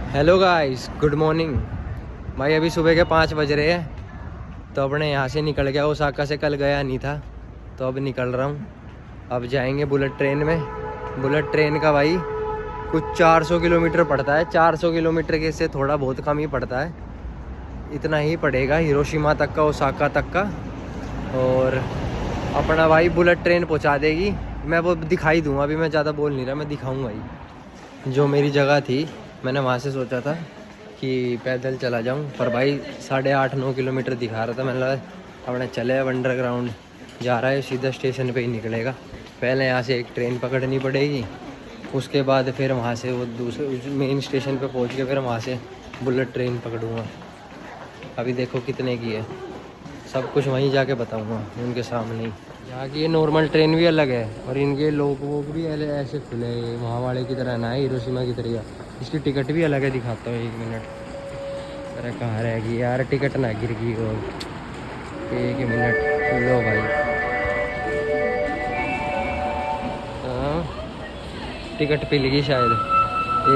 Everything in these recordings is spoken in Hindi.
Hello guys, good morning. भाई अभी सुबह के 5 बज रहे हैं। तो अपने यहाँ से निकल गया, ओसाका से कल गया नहीं था तो अब निकल रहा हूँ। अब जाएंगे बुलेट ट्रेन में। बुलेट ट्रेन का भाई कुछ 400 किलोमीटर पड़ता है। 400 किलोमीटर के से थोड़ा बहुत कम ही पड़ता है, इतना ही पड़ेगा हिरोशिमा तक का, ओसाका तक का। और अपना भाई बुलेट ट्रेन पहुँचा देगी। मैं वो दिखाई दूँगा, अभी मैं ज़्यादा बोल नहीं रहा, मैं दिखाऊँगा ही। जो मेरी जगह थी मैंने वहाँ से सोचा था कि पैदल चला जाऊँ, पर भाई 8.5-9 किलोमीटर दिखा रहा था। मैंने लगा अपने चले अब अंडरग्राउंड जा रहा है, सीधा स्टेशन पे ही निकलेगा। पहले यहाँ से एक ट्रेन पकड़नी पड़ेगी, उसके बाद फिर वहाँ से वो दूसरे मेन स्टेशन पे पहुँच के फिर वहाँ से बुलेट ट्रेन पकड़ूँगा। अभी देखो कितने की है, सब कुछ वहीं जाके बताऊँगा उनके सामने ही। यहाँ की ये नॉर्मल ट्रेन भी अलग है और इनके लोग वो भी ऐसे खुले हैं, वहाँ वाले की तरह ना है हिरोशिमा की तरह। इसकी टिकट भी अलग है, दिखाता हूँ 1 मिनट। अरे कहाँ रहेगी यार टिकट, ना गिर गई वो। 1 मिनट लो भाई। हाँ टिकट पिल गई शायद,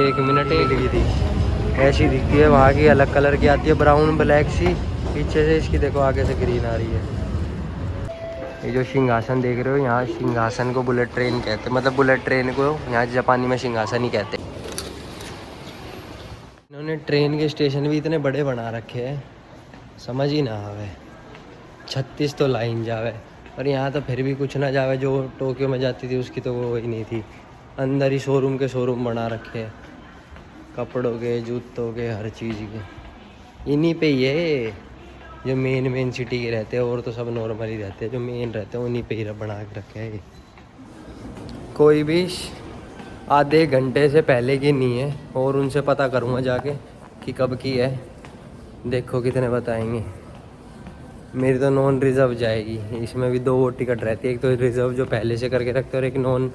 1 मिनट ही लगी थी। ऐसी दिखती है, वहाँ की अलग कलर की आती है, ब्राउन ब्लैक सी। पीछे से इसकी देखो आगे से ग्रीन आ रही है। ये जो सिंहासन देख रहे हो, यहाँ सिंहासन को बुलेट ट्रेन कहते हैं। मतलब बुलेट ट्रेन को यहाँ जापानी में सिंहासन ही कहते हैं। इन्होंने ट्रेन के स्टेशन भी इतने बड़े बना रखे हैं, समझ ही ना आवे। 36 तो लाइन जावे, और यहाँ तो फिर भी कुछ ना जावे। जो टोक्यो में जाती थी उसकी तो वो ही नहीं थी। अंदर ही शोरूम के शोरूम बना रखे हैं, कपड़ों के, जूतों के, हर चीज़ के। इन्हीं पे ही है जो मेन सिटी के रहते हैं, और तो सब नॉर्मल ही रहते हैं। जो मेन रहते हैं उन्हीं पे ही बना के रखे हैं। कोई भी आधे घंटे से पहले की नहीं है, और उनसे पता करूँगा जाके कि कब की है। देखो कितने बताएंगे। मेरी तो नॉन रिज़र्व जाएगी, इसमें भी 2 टिकट रहती है। एक तो रिज़र्व जो पहले से करके रखते हैं, और एक नॉन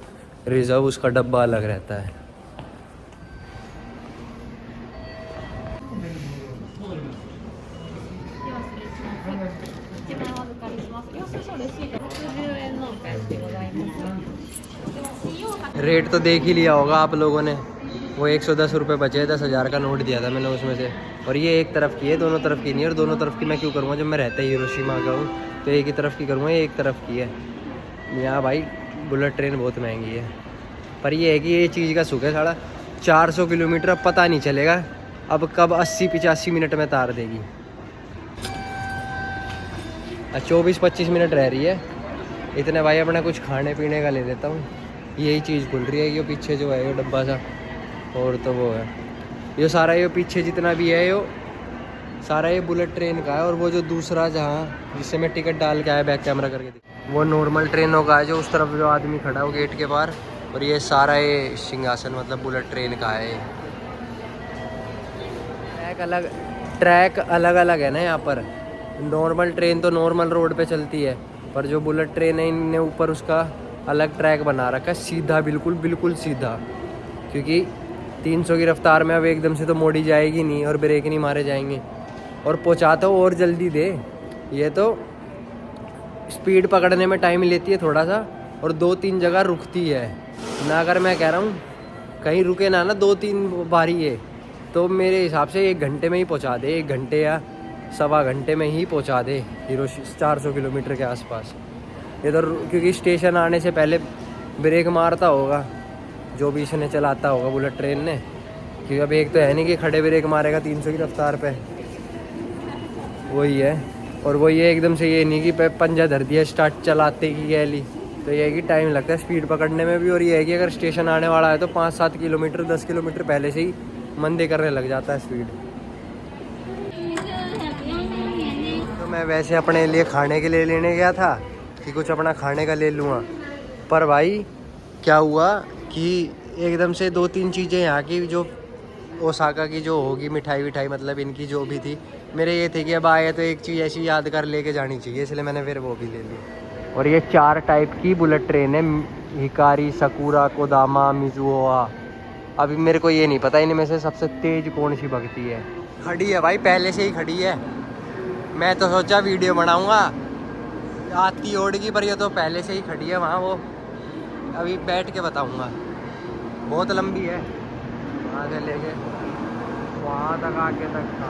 रिज़र्व, उसका डब्बा अलग रहता है। रेट तो देख ही लिया होगा आप लोगों ने। वो 110 रुपये बचे, 10,000 का नोट दिया था मैंने उसमें से। और ये एक तरफ की है, दोनों तरफ की नहीं है। और दोनों तरफ की मैं क्यों करूँगा, जब मैं रहता ही हिरोशिमा का हूँ तो एक ही तरफ की करूँगा। ये एक तरफ की है। यहाँ भाई बुलेट ट्रेन बहुत महंगी है, पर ये है कि ये चीज़ का सुख है। 450 किलोमीटर अब पता नहीं चलेगा अब कब 80-85 मिनट में तार देगी। 24-25 मिनट रह रही है। इतने भाई अपना कुछ खाने पीने का ले लेता हूँ। यही चीज़ खुल रही है ये पीछे जो है, ये डब्बा सा। और तो वो है ये सारा, ये पीछे जितना भी है ये सारा ये बुलेट ट्रेन का है। और वो जो दूसरा जहाँ जिससे मैं टिकट डाल के आया, बैक कैमरा करके वो नॉर्मल ट्रेनों का है, जो उस तरफ जो आदमी खड़ा हो गेट के बाहर। और ये सारा ये सिंहासन मतलब बुलेट ट्रेन का है। ट्रैक अलग अलग है ना यहाँ पर। नॉर्मल ट्रेन तो नॉर्मल रोड पे चलती है, पर जो बुलेट ट्रेन है इनने ऊपर उसका अलग ट्रैक बना रखा है, सीधा, बिल्कुल सीधा। क्योंकि 300 की रफ्तार में अब एकदम से तो मोड़ी जाएगी नहीं, और ब्रेक नहीं मारे जाएंगे। और पहुँचाता हो और जल्दी दे, ये तो स्पीड पकड़ने में टाइम लेती है थोड़ा सा, और 2-3 जगह रुकती है ना। अगर मैं कह रहा हूँ कहीं रुके ना 2-3 बारी है, तो मेरे हिसाब से 1 घंटे में ही पहुँचा दे। 1 घंटे या सवा घंटे में ही पहुँचा दे 400 किलोमीटर के आसपास। इधर क्योंकि स्टेशन आने से पहले ब्रेक मारता होगा जो भी इसने चलाता होगा बुलेट ट्रेन ने। क्योंकि अब एक तो है नहीं कि खड़े ब्रेक मारेगा 300 की रफ्तार पे, वही है। और वही है एकदम से, ये नहीं कि पंजा धर दिया स्टार्ट चलाते की गैली। तो ये है कि टाइम लगता है स्पीड पकड़ने में भी। और ये है कि अगर स्टेशन आने वाला है तो 5-7 किलोमीटर, 10 किलोमीटर पहले से ही मंदे करने लग जाता है स्पीड। तो मैं वैसे अपने लिए खाने के लिए लेने गया था कि कुछ अपना खाने का ले लूँगा, पर भाई क्या हुआ कि एकदम से 2-3 चीज़ें यहाँ की जो ओसाका की जो होगी मिठाई मतलब इनकी जो भी थी, मेरे ये थे कि अब आए तो एक चीज़ ऐसी याद कर लेके जानी चाहिए, इसलिए मैंने फिर वो भी ले ली। और ये 4 टाइप की बुलेट ट्रेन है, हिकारी, सकुरा, कोदामा, मिजुओआ। अभी मेरे को ये नहीं पता इनमें से सबसे तेज़ कौन सी भगती है। खड़ी है भाई, पहले से ही खड़ी है। मैं तो सोचा वीडियो बनाऊँगा आती ओढ़गी, पर ये तो पहले से ही खड़ी है वहाँ। वो अभी बैठ के बताऊँगा, बहुत लंबी है वहाँ से लेके। वहाँ तक आके तक था।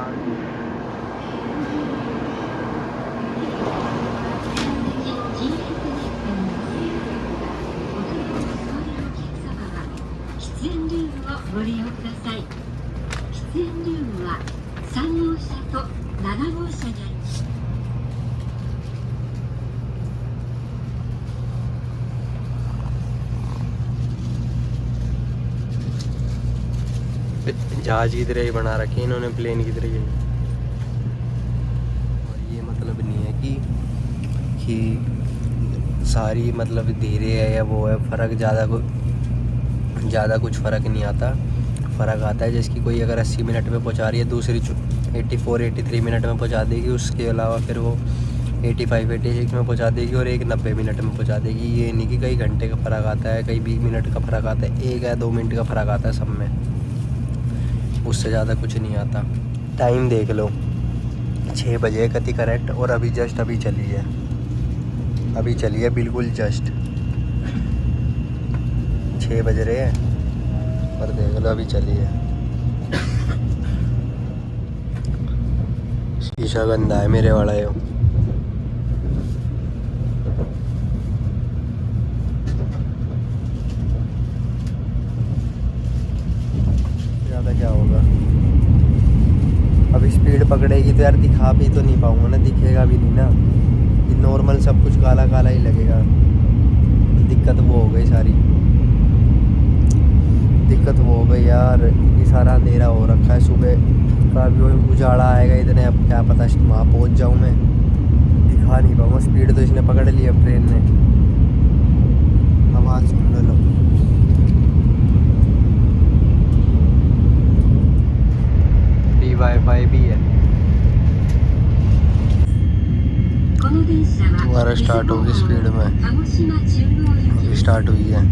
जहाज की तरह ही बना रखी है इन्होंने, प्लेन की तरह ही। और ये मतलब नहीं है कि सारी मतलब धीरे है या वो है, फ़र्क ज़्यादा कुछ फ़र्क नहीं आता। फ़र्क आता है जिसकी कोई अगर 80 मिनट में पहुंचा रही है, दूसरी 84-83 मिनट में पहुंचा देगी, उसके अलावा फिर वो 85-86 में पहुंचा देगी और एक 90 मिनट में पहुंचा देगी। ये नहीं कि कई घंटे का फ़र्क आता है, कई 20 मिनट का फ़र्क आता है, 1 या 2 मिनट का फ़र्क आता है सब में, उससे ज़्यादा कुछ नहीं आता। टाइम देख लो, 6 बजे कति करेक्ट, और अभी जस्ट अभी चली है बिल्कुल जस्ट 6 बज रहे हैं और देख लो अभी चली है। शीशा गंदा है मेरे वाला यो। ज़्यादा क्या होगा, अभी स्पीड पकड़ेगी तो यार दिखा भी तो नहीं पाऊंगा ना, दिखेगा भी नहीं ना, ये नॉर्मल सब कुछ काला काला ही लगेगा। दिक्कत वो हो गई सारी, दिक्कत वो हो गई यार, इतनी सारा अंधेरा हो रखा है, सुबह का भी उजाला आएगा इतने, अब क्या पता वहाँ पहुँच जाऊँ मैं, दिखा नहीं पाऊँगा। स्पीड तो इसने पकड़ ली अब ट्रेन ने। आवाज़ सुन लो, वाईफाई भी है। दोबारा स्टार्ट होगी स्पीड में, अभी स्टार्ट हुई है।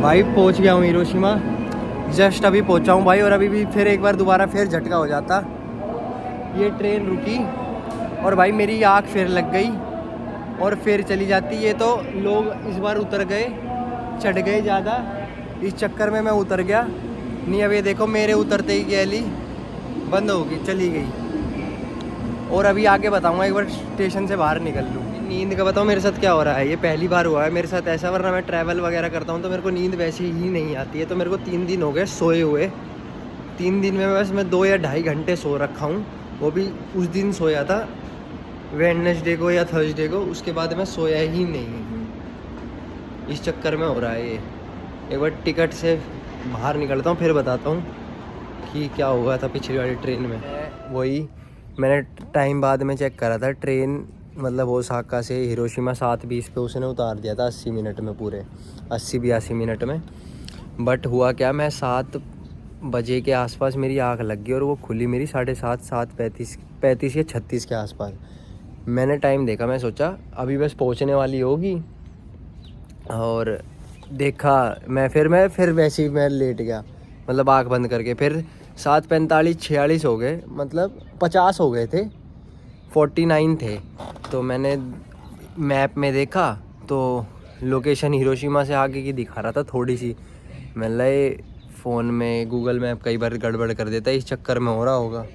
भाई पहुंच गया हूँ हिरोशिमा, जस्ट अभी पहुंचा हूँ भाई, और अभी भी फिर एक बार दोबारा फिर झटका हो जाता। ये ट्रेन रुकी और भाई मेरी आँख फिर लग गई और फिर चली जाती। ये तो लोग इस बार उतर गए, चढ़ गए ज़्यादा, इस चक्कर में मैं उतर गया नहीं। अब ये देखो मेरे उतरते ही गैली बंद हो गई, चली गई। और अभी आगे बताऊँगा, एक बार स्टेशन से बाहर निकल लूँ। नींद का बताऊँ मेरे साथ क्या हो रहा है, ये पहली बार हुआ है मेरे साथ ऐसा, वरना मैं ट्रैवल वगैरह करता हूँ तो मेरे को नींद वैसे ही नहीं आती है। तो मेरे को 3 दिन हो गए सोए हुए, 3 दिन में बस मैं 2 या ढाई घंटे सो रखा हूँ, वो भी उस दिन सोया था वेडनेसडे को या थर्सडे को, उसके बाद मैं सोया ही नहीं। इस चक्कर में हो रहा है ये। एक बार टिकट से बाहर निकलता हूँ फिर बताता हूँ कि क्या हुआ था पिछली वाली ट्रेन में। वही मैंने टाइम बाद में चेक करा था, ट्रेन मतलब ओसाका से हिरोशिमा 7:20 पे उसने उतार दिया था 80 मिनट में, पूरे 80-82 मिनट में। बट हुआ क्या, मैं 7 बजे के आसपास मेरी आँख लग गई और वो खुली मेरी 7:30, 7:35 या 36 के आसपास। मैंने टाइम देखा, मैं सोचा अभी बस पहुंचने वाली होगी, और देखा मैं फिर वैसे ही मैं लेट गया, मतलब आँख बंद करके। फिर 7:45-46 हो गए, मतलब 50 हो गए थे, 49 थे। तो मैंने मैप में देखा तो लोकेशन हिरोशिमा से आगे की दिखा रहा था थोड़ी सी। मैं लए फ़ोन में गूगल मैप कई बार गड़बड़ कर देता है, इस चक्कर में हो रहा होगा।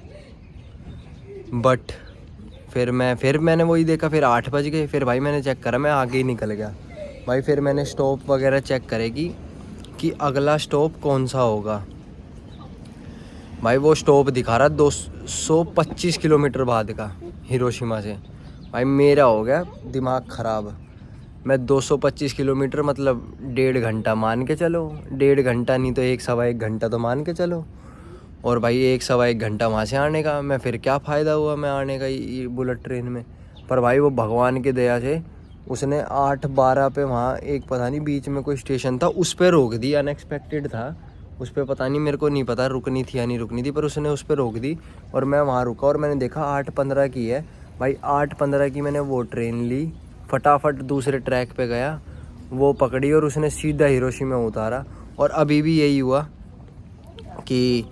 बट फिर मैंने वही देखा, फिर 8 बज गए। फिर भाई मैंने चेक करा, मैं आगे ही निकल गया भाई। फिर मैंने स्टॉप वगैरह चेक करेगी कि अगला स्टॉप कौन सा होगा। भाई वो स्टॉप दिखा रहा 225 किलोमीटर बाद का हिरोशिमा से। भाई मेरा हो गया दिमाग ख़राब। मैं 225 किलोमीटर मतलब 1.5 घंटा मान के चलो, 1.5 घंटा नहीं तो 1-1.25 घंटा तो मान के चलो। और भाई 1-1.25 घंटा वहाँ से आने का, मैं फिर क्या फ़ायदा हुआ मैं आने का ये बुलेट ट्रेन में। पर भाई वो भगवान की दया से उसने 8:12 पे वहाँ एक पता नहीं बीच में कोई स्टेशन था उस पर रोक दी, अनएक्सपेक्टेड था उस पर, पता नहीं मेरे को नहीं पता रुकनी थी या नहीं रुकनी थी, पर उसने उस पर रोक दी और मैं वहाँ रुका और मैंने देखा 8:15 की है। भाई 8:15 की मैंने वो ट्रेन ली, फटाफट दूसरे ट्रैक पे गया, वो पकड़ी और उसने सीधा हिरोशिमा में उतारा। और अभी भी यही हुआ कि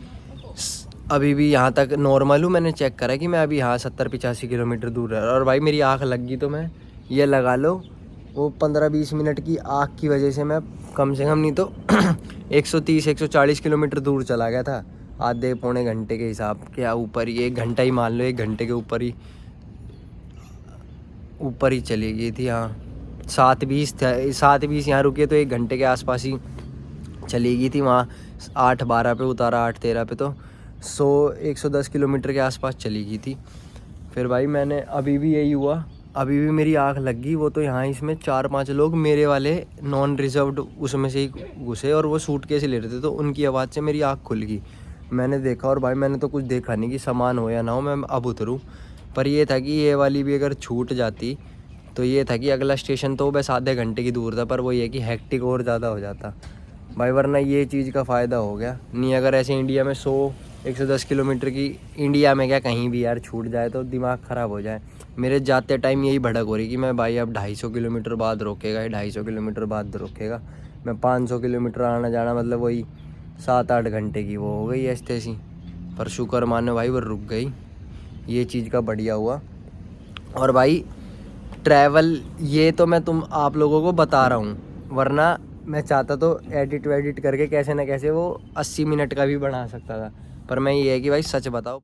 अभी भी यहाँ तक नॉर्मल हूँ। मैंने चेक करा कि मैं अभी यहाँ 70-85 किलोमीटर दूर रह रहा हूँ। और भाई मेरी आँख लग गई तो मैं ये लगा लो वो 15-20 मिनट की आँख की वजह से मैं कम से कम नहीं तो 130-140 किलोमीटर दूर चला गया था आधे पौने घंटे के हिसाब के ऊपर ही। 1 घंटा ही मान लो, 1 घंटे के ऊपर ही चली गई थी। हाँ 7:20 यहाँ रुके तो 1 घंटे के आसपास ही चली गई थी। वहाँ 8:12 पे उतारा, 8:13 पे तो 110 किलोमीटर के आसपास चली गई थी। फिर भाई मैंने अभी भी यही हुआ, अभी भी मेरी आँख लग गई। वो तो यहाँ इसमें 4-5 लोग मेरे वाले नॉन रिजर्व्ड उसमें से ही घुसे और वो सूटकेस ले रहे थे, तो उनकी आवाज़ से मेरी आँख खुल गई। मैंने देखा और भाई मैंने तो कुछ देखा नहीं कि सामान हो या ना हो, मैं अब उतरूँ। पर ये था कि ये वाली भी अगर छूट जाती तो ये था कि अगला स्टेशन तो बस आधे घंटे की दूर था, पर वो ये कि हेक्टिक और ज़्यादा हो जाता भाई। वरना ये चीज़ का फ़ायदा हो गया नहीं, अगर ऐसे इंडिया में 100-110 किलोमीटर की, इंडिया में क्या कहीं भी यार छूट जाए तो दिमाग ख़राब हो जाए। मेरे जाते टाइम यही भड़क हो रही कि मैं भाई अब 250 किलोमीटर बाद रोकेगा, 250 किलोमीटर बाद रोकेगा। मैं 500 किलोमीटर आना जाना मतलब वही 7-8 घंटे की वो हो गई ऐसे सी। पर शुक्र मानो भाई वो रुक गई, ये चीज़ का बढ़िया हुआ। और भाई ट्रैवल ये तो मैं आप लोगों को बता रहा हूँ, वरना मैं चाहता तो एडिट करके कैसे ना कैसे वो 80 मिनट का भी बना सकता था। पर मैं ये है कि भाई सच बताओ।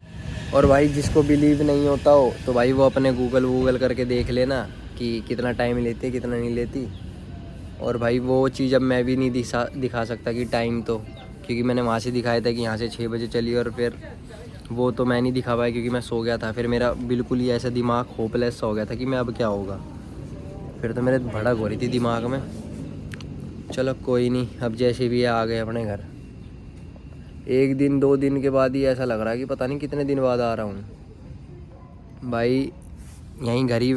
और भाई जिसको बिलीव नहीं होता हो तो भाई वो अपने गूगल करके देख लेना कि कितना टाइम लेती है कितना नहीं लेती। और भाई वो चीज़ अब मैं भी नहीं दिखा सकता कि टाइम तो, क्योंकि मैंने वहाँ से दिखाया था कि यहाँ से 6 बजे चली और फिर वो तो मैं नहीं दिखा पाया क्योंकि मैं सो गया था। फिर मेरा बिल्कुल ही ऐसा दिमाग होपलेस हो गया था कि मैं अब क्या होगा। फिर तो मेरे भड़क हो रही थी दिमाग में। चलो कोई नहीं, अब जैसे भी आ गए अपने घर। 1 दिन 2 दिन के बाद ही ऐसा लग रहा है कि पता नहीं कितने दिन बाद आ रहा हूँ भाई। यहीं घर ही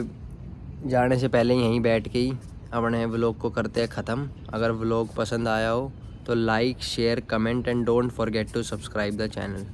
जाने से पहले यहीं बैठ के ही अपने व्लॉग को करते हैं ख़त्म। अगर व्लॉग पसंद आया हो तो like share comment and don't forget to subscribe the channel.